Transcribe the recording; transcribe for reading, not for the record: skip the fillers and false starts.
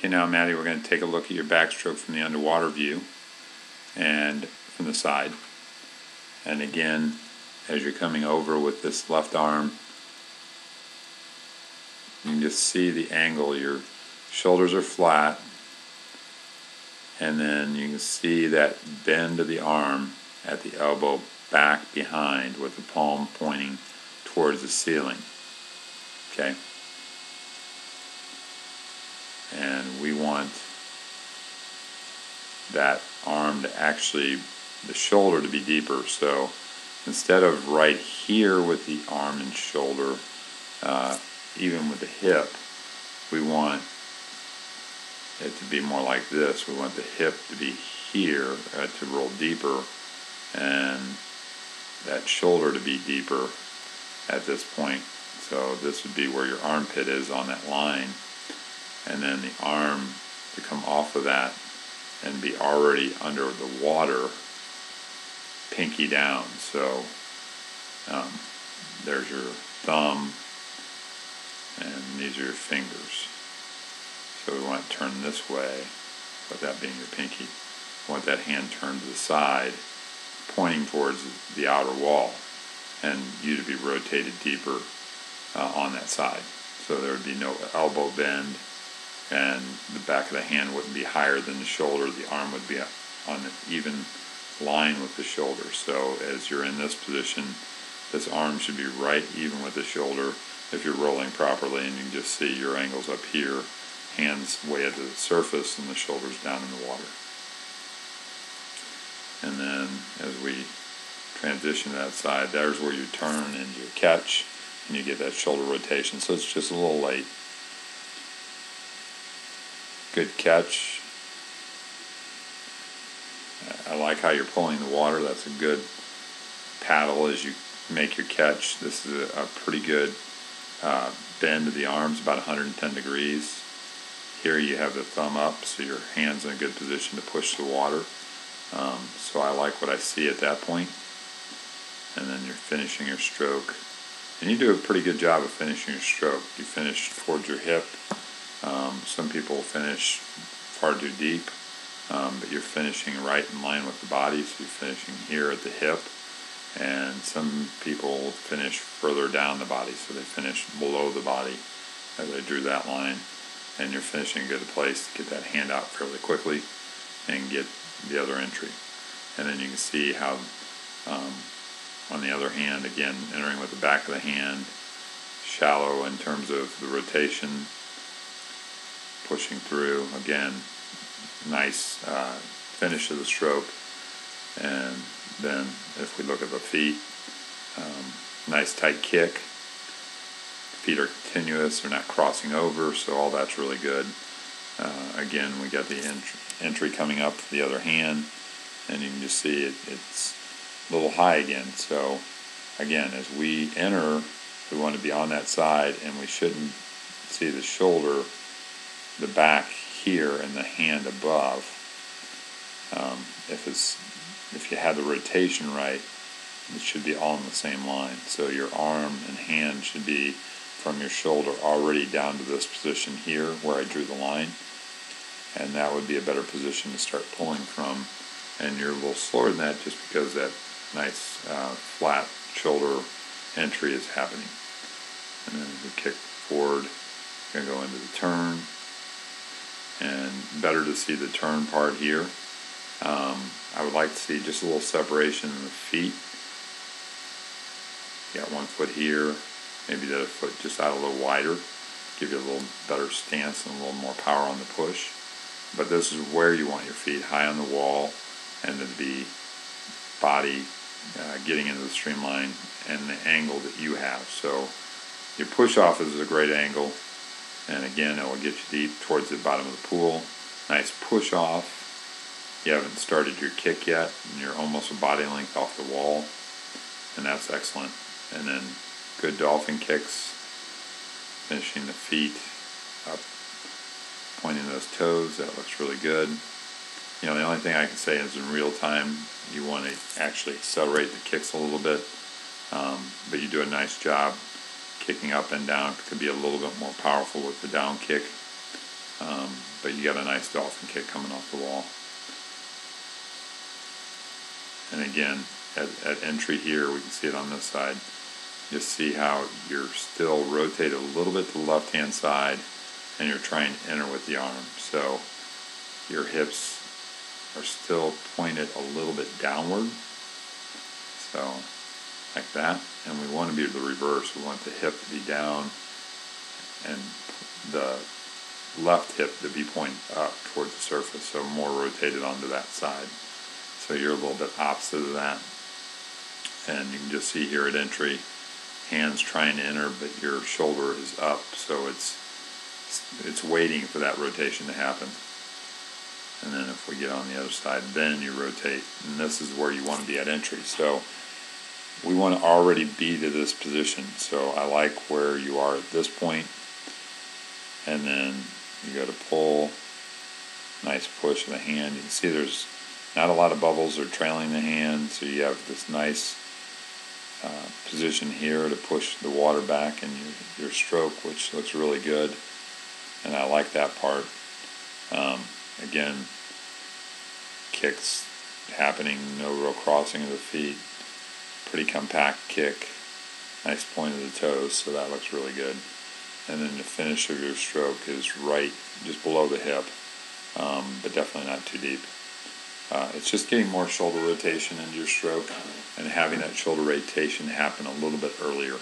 Okay, now Maddie, we're going to take a look at your backstroke from the underwater view and from the side. And again, as you're coming over with this left arm, you can just see the angle. Your shoulders are flat, and then you can see that bend of the arm at the elbow back behind with the palm pointing towards the ceiling. Okay? And we want that arm to actually, the shoulder to be deeper. So instead of right here with the arm and shoulder, even with the hip, we want it to be more like this. We want the hip to be here, to roll deeper, and that shoulder to be deeper at this point. So this would be where your armpit is on that line, and then the arm to come off of that and be already under the water, pinky down. So there's your thumb, and these are your fingers. So we want to turn this way, with that being your pinky. We want that hand turned to the side, pointing towards the outer wall, and you to be rotated deeper on that side. So there would be no elbow bend, and the back of the hand wouldn't be higher than the shoulder. The arm would be on an even line with the shoulder. So as you're in this position, this arm should be right even with the shoulder if you're rolling properly, and you can just see your angles up here, hands way at the surface and the shoulders down in the water. And then as we transition to that side, there's where you turn and you catch, and you get that shoulder rotation. So it's just a little late. Good catch. I like how you're pulling the water. That's a good paddle as you make your catch. This is a pretty good bend of the arms, about 110 degrees. Here you have the thumb up, so your hand's in a good position to push the water. So I like what I see at that point. And then you're finishing your stroke. And you do a pretty good job of finishing your stroke. You finish towards your hip. Some people finish far too deep, but you're finishing right in line with the body, so you're finishing here at the hip. And some people finish further down the body, so they finish below the body as I drew that line. And you're finishing a good place to get that hand out fairly quickly and get the other entry. And then you can see how on the other hand, again, entering with the back of the hand, shallow in terms of the rotation, pushing through, again, nice finish of the stroke. And then if we look at the feet, nice tight kick. Feet are continuous, they're not crossing over, so all that's really good. Again, we got the entry coming up for the other hand, and you can just see it's a little high again. So again, as we enter, we want to be on that side, and we shouldn't see the shoulder, the back here, and the hand above. If you have the rotation right, it should be all in the same line. So your arm and hand should be from your shoulder already down to this position here where I drew the line, and that would be a better position to start pulling from. And you're a little slower than that just because that nice flat shoulder entry is happening. And then as we kick forward, we're going to go into the turn, and better to see the turn part here. I would like to see just a little separation in the feet. You got one foot here, maybe the other foot just out a little wider, give you a little better stance and a little more power on the push. But this is where you want your feet, high on the wall, and to be body getting into the streamline and the angle that you have. So your push off is a great angle, and again, it will get you deep towards the bottom of the pool. Nice push off. You haven't started your kick yet, and you're almost a body length off the wall, and that's excellent. And then good dolphin kicks, finishing the feet up, pointing those toes. That looks really good. You know, the only thing I can say is in real time, you want to actually accelerate the kicks a little bit, but you do a nice job kicking up and down. It could be a little bit more powerful with the down kick, but you got a nice dolphin kick coming off the wall. And again, at entry here, we can see it on this side. You see how you're still rotated a little bit to the left-hand side, and you're trying to enter with the arm. So your hips are still pointed a little bit downward. So like that. And we want to be the reverse. We want the hip to be down and the left hip to be pointing up towards the surface, so more rotated onto that side. So you're a little bit opposite of that. And you can just see here at entry, hands trying to enter, but your shoulder is up, so it's waiting for that rotation to happen. And then if we get on the other side, then you rotate, and this is where you want to be at entry. So we want to already be to this position. So I like where you are at this point, and then you go to pull, nice push of the hand. You can see there's not a lot of bubbles or trailing the hand, so you have this nice position here to push the water back in your stroke, which looks really good, and I like that part. Again, kicks happening, no real crossing of the feet, pretty compact kick, nice point of the toes, so that looks really good. And then the finish of your stroke is right just below the hip, but definitely not too deep. It's just getting more shoulder rotation into your stroke and having that shoulder rotation happen a little bit earlier.